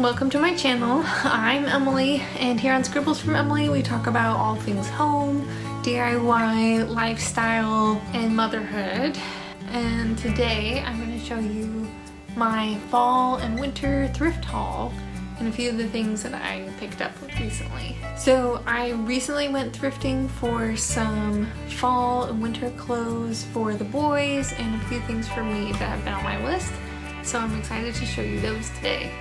welcome to my channel. I'm Emily, and here on Scribbles from Emily we talk about all things home, DIY, lifestyle, and motherhood. And today I'm going to show you my fall and winter thrift haul and a few of the things that I picked up recently. So I recently went thrifting for some fall and winter clothes for the boys and a few things for me that have been on my list. So I'm excited to show you those today.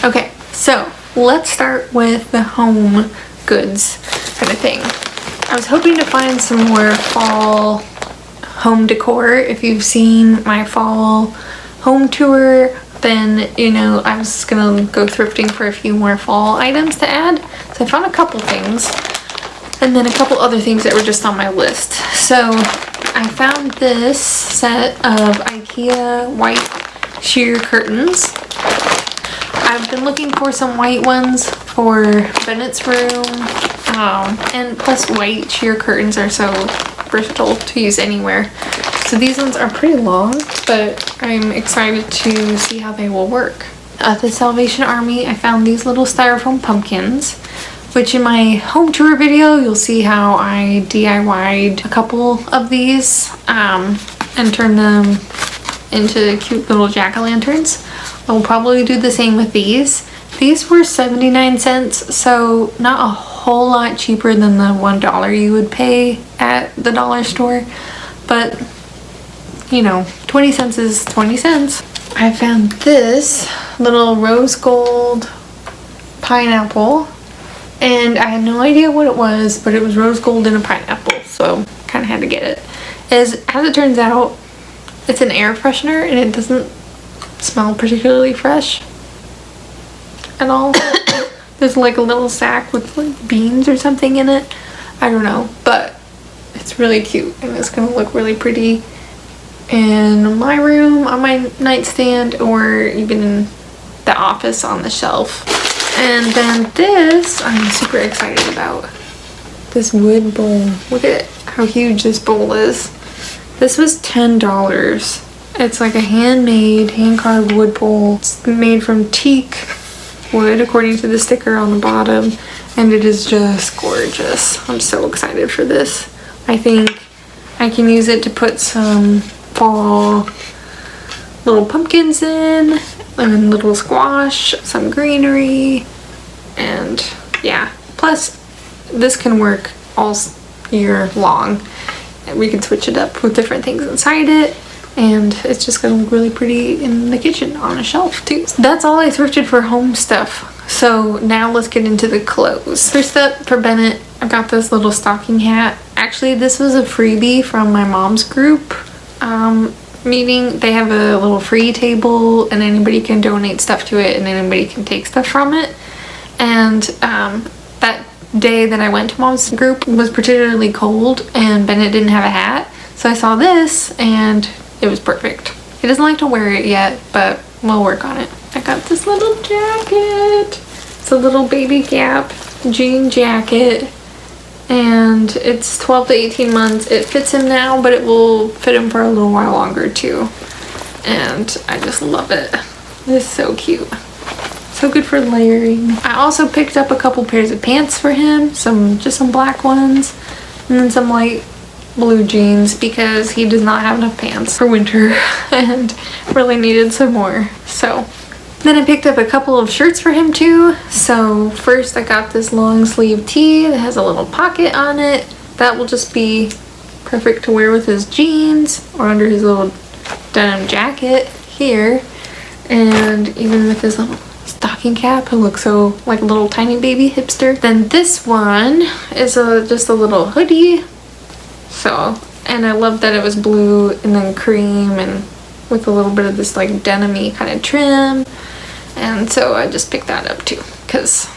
Okay, so let's start with the home goods kind of thing. I was hoping to find some more fall home decor. If you've seen my fall home tour, then you know I was gonna go thrifting for a few more fall items to add. So I found a couple things and then a couple other things that were just on my list. So I found this set of IKEA white sheer curtains. I've been looking for some white ones for Bennett's room, and plus white sheer curtains are so versatile to use anywhere. So these ones are pretty long, but I'm excited to see how they will work. At the Salvation Army, I found these little styrofoam pumpkins, which in my home tour video, you'll see how I DIY'd a couple of these and turned them into cute little jack-o'-lanterns. I'll probably do the same with these. These were 79 cents, so not a whole lot cheaper than the $1 you would pay at the dollar store, but you know, 20 cents is 20 cents. I found this little rose gold pineapple, and I had no idea what it was, but it was rose gold and a pineapple, so kind of had to get it. As it turns out, it's an air freshener and it doesn't smell particularly fresh at all. There's like a little sack with like beans or something in it. I don't know, but it's really cute and it's gonna look really pretty in my room, on my nightstand, or even in the office on the shelf. And then this I'm super excited about. This wood bowl. Look at how huge this bowl is. This was $10. It's like a handmade, hand-carved wood bowl. It's made from teak wood, according to the sticker on the bottom, and it is just gorgeous. I'm so excited for this. I think I can use it to put some fall little pumpkins in, and little squash, some greenery, and yeah. Plus, this can work all year long. We can switch it up with different things inside it, and it's just gonna look really pretty in the kitchen on a shelf too. So that's all I thrifted for home stuff. So now let's get into the clothes. First up, for Bennett, I got this little stocking hat. Actually, this was a freebie from my mom's group meeting. They have a little free table and anybody can donate stuff to it and anybody can take stuff from it. And that day that I went to Mom's group was particularly cold and Bennett didn't have a hat. So I saw this and it was perfect. He doesn't like to wear it yet, but we'll work on it. I got this little jacket. It's a little baby Gap jean jacket. And it's 12 to 18 months. It fits him now, but it will fit him for a little while longer too. And I just love it. It's so cute. So good for layering. I also picked up a couple pairs of pants for him. Just some black ones. And then some light blue jeans because he does not have enough pants for winter and really needed some more. So then I picked up a couple of shirts for him too. So first I got this long sleeve tee that has a little pocket on it. That will just be perfect to wear with his jeans or under his little denim jacket here. And even with his little stocking cap, he'll look so like a little tiny baby hipster. Then this one is just a little hoodie. So, and I love that it was blue and then cream and with a little bit of this like denim-y kind of trim. And so I just picked that up too because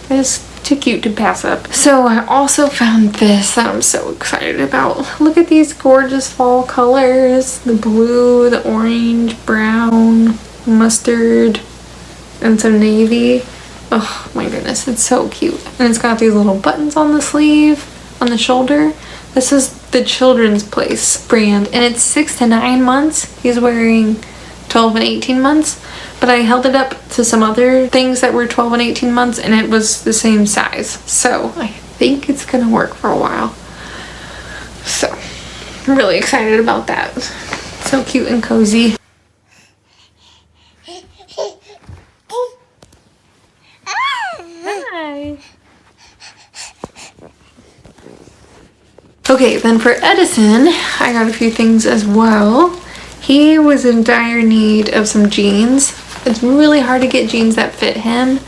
it's too cute to pass up. So I also found this that I'm so excited about. Look at these gorgeous fall colors. The blue, the orange, brown, mustard, and some navy. Oh my goodness, it's so cute. And it's got these little buttons on the sleeve, on the shoulder. This is the Children's Place brand and it's 6 to 9 months. He's wearing 12 and 18 months, but I held it up to some other things that were 12 and 18 months and it was the same size. So I think it's gonna work for a while. So I'm really excited about that. So cute and cozy. Hi. Okay, then for Edison, I got a few things as well. He was in dire need of some jeans. It's really hard to get jeans that fit him.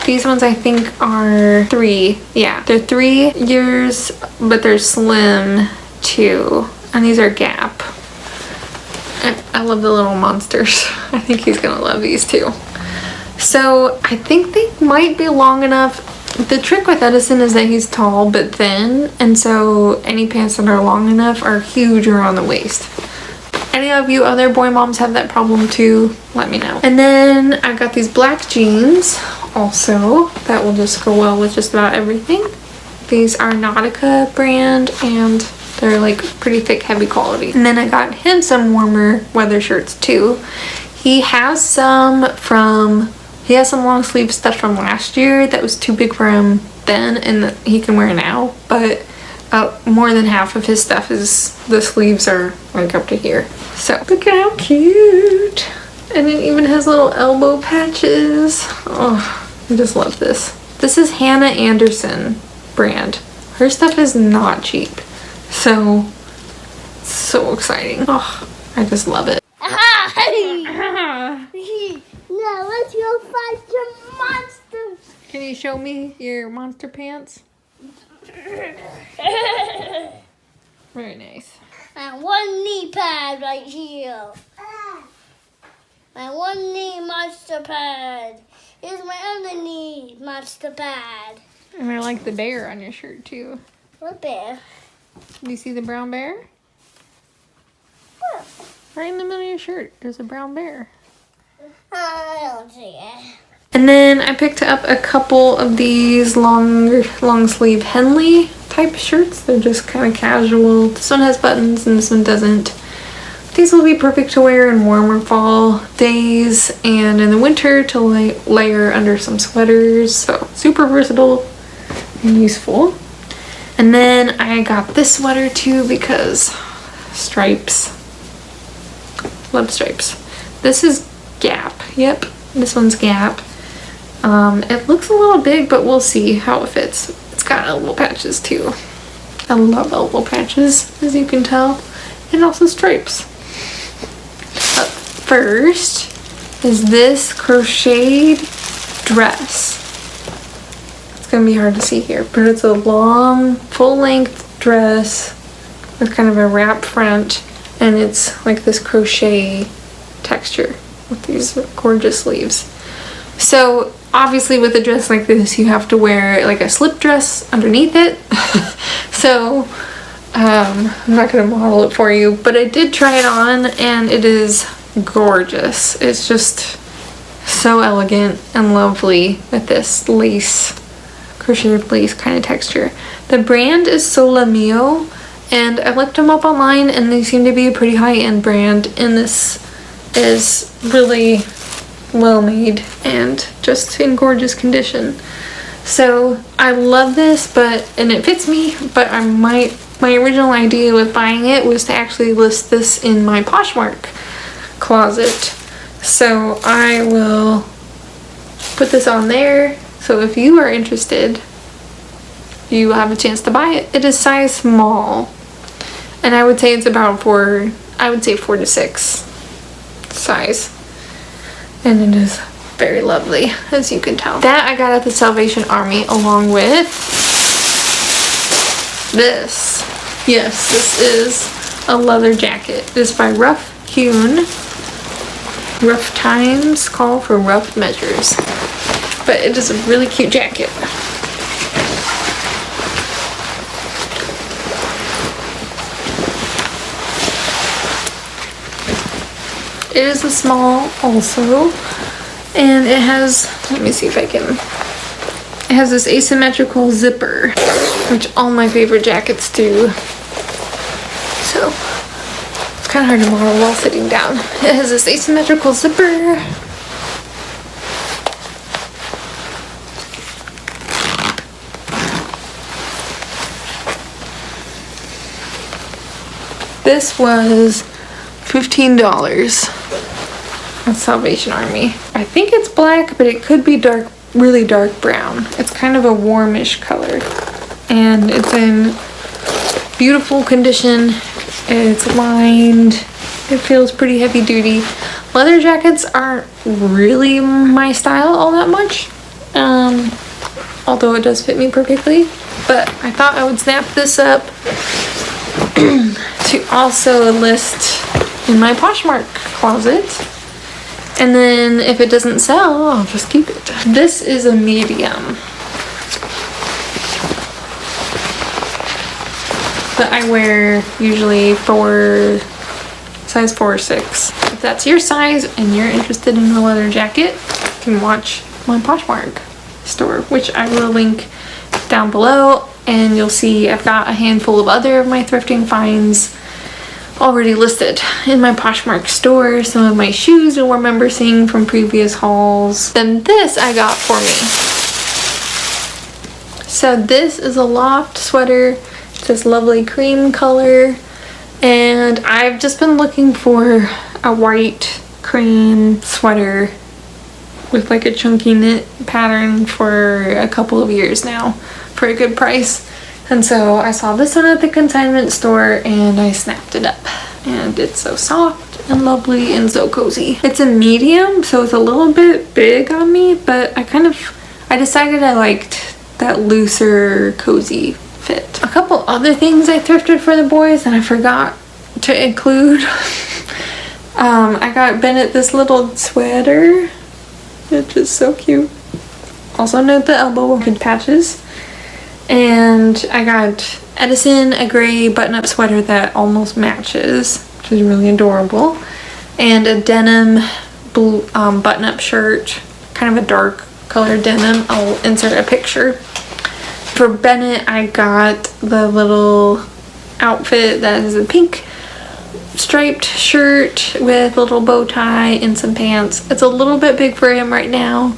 These ones I think are 3. Yeah, they're 3 years, but they're slim too. And these are Gap. I love the little monsters. I think he's gonna love these too. So I think they might be long enough. The trick with Edison is that he's tall but thin, and so any pants that are long enough are huge around the waist. Any of you other boy moms have that problem too? Let me know. And then I got these black jeans also that will just go well with just about everything. These are Nautica brand and they're like pretty thick, heavy quality. And then I got him some warmer weather shirts too. He has some long sleeve stuff from last year that was too big for him then and that he can wear now, but more than half of his stuff is, the sleeves are like up to here. So look at how cute. And it even has little elbow patches. Oh, I just love this. This is Hannah Anderson brand. Her stuff is not cheap. So exciting. Oh, I just love it. Now let's go find some monsters. Can you show me your monster pants? Very nice. And one knee pad right here. My one knee monster pad. Here's my other knee monster pad. And I like the bear on your shirt too. What bear? Do you see the brown bear? What? Right in the middle of your shirt, there's a brown bear. I don't see it. And then I picked up a couple of these long sleeve Henley type shirts. They're just kind of casual. This one has buttons and this one doesn't. These will be perfect to wear in warmer fall days and in the winter to layer under some sweaters. So super versatile and useful. And then I got this sweater too because stripes. Love stripes. This is Gap. Yep, this one's Gap. It looks a little big, but we'll see how it fits. It's got elbow patches too. I love elbow patches, as you can tell. And also stripes. Up first is this crocheted dress. It's gonna be hard to see here, but it's a long, full-length dress with kind of a wrap front, and it's like this crochet texture with these gorgeous sleeves. So obviously with a dress like this, you have to wear like a slip dress underneath it. So I'm not gonna model it for you, but I did try it on and it is gorgeous. It's just so elegant and lovely with this lace, crocheted lace kind of texture. The brand is Sola Mio, and I looked them up online and they seem to be a pretty high-end brand, and this is really well made and just in gorgeous condition. So I love this, and it fits me, but my original idea with buying it was to actually list this in my Poshmark closet. So I will put this on there, so if you are interested, you will have a chance to buy it. It is size small, and I would say it's about 4 to 6 size, and it is very lovely, as you can tell. That I got at the Salvation Army, along with this. Yes, this is a leather jacket. It is by Rough Hewn. Rough times call for rough measures. But it is a really cute jacket. It is a small also, and it has, let me see if I can, it has this asymmetrical zipper, which all my favorite jackets do. So it's kind of hard to model while sitting down. It has this asymmetrical zipper. This was $15 at Salvation Army. I think it's black, but it could be dark, really dark brown. It's kind of a warmish color, and it's in beautiful condition. It's lined. It feels pretty heavy duty. Leather jackets aren't really my style all that much, although it does fit me perfectly. But I thought I would snap this up to also list in my Poshmark closet, and then if it doesn't sell, I'll just keep it. This is a medium, but I wear usually size 4 or 6. If that's your size and you're interested in a leather jacket, you can watch my Poshmark store, which I will link down below, and you'll see I've got a handful of other of my thrifting finds already listed in my Poshmark store. Some of my shoes you'll remember seeing from previous hauls. Then this I got for me. So this is a loft sweater. It's this lovely cream color, and I've just been looking for a white cream sweater with like a chunky knit pattern for a couple of years now for a good price. And so I saw this one at the consignment store and I snapped it up. And it's so soft and lovely and so cozy. It's a medium, so it's a little bit big on me, but I decided I liked that looser, cozy fit. A couple other things I thrifted for the boys and I forgot to include. I got Bennett this little sweater, which is so cute. Also note the elbow patches. And I got Edison a gray button-up sweater that almost matches, which is really adorable. And a denim blue button-up shirt, kind of a dark colored denim. I'll insert a picture. For Bennett, I got the little outfit that is a pink striped shirt with a little bow tie and some pants. It's a little bit big for him right now,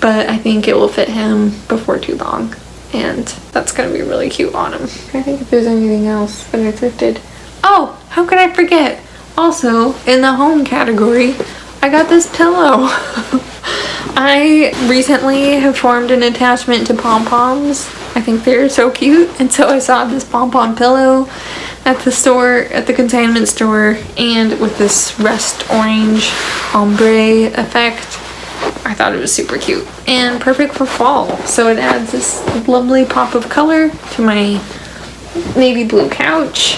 but I think it will fit him before too long. And that's gonna be really cute on him. I think if there's anything else that I thrifted. Oh, how could I forget? Also, in the home category, I got this pillow. I recently have formed an attachment to pom-poms. I think they're so cute, and so I saw this pom-pom pillow at the store, at the consignment store, and with this rust orange ombre effect. I thought it was super cute and perfect for fall. So it adds this lovely pop of color to my navy blue couch,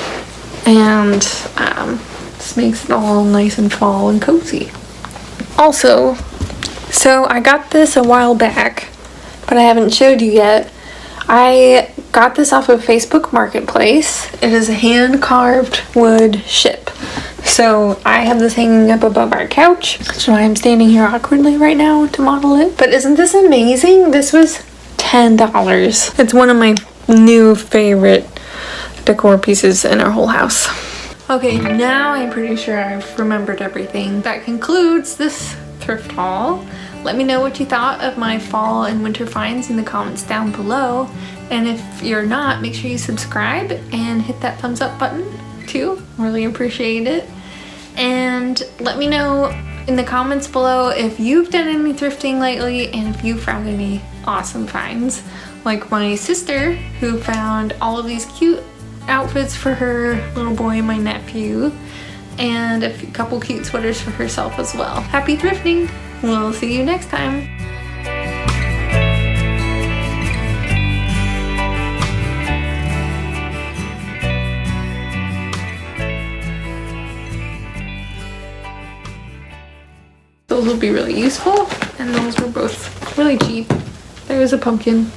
and just makes it all nice and fall and cozy. Also, So I got this a while back, but I haven't showed you yet. I got this off of Facebook Marketplace. It is a hand-carved wood ship. So I have this hanging up above our couch. That's why I'm standing here awkwardly right now to model it. But isn't this amazing? This was $10. It's one of my new favorite decor pieces in our whole house. Okay, now I'm pretty sure I've remembered everything. That concludes this thrift haul. Let me know what you thought of my fall and winter finds in the comments down below. And if you're not, make sure you subscribe and hit that thumbs up button too. Really appreciate it. And let me know in the comments below if you've done any thrifting lately and if you found any awesome finds. Like my sister, who found all of these cute outfits for her little boy, my nephew, and a couple cute sweaters for herself as well. Happy thrifting! We'll see you next time. Those will be really useful, and those were both really cheap. There was a pumpkin.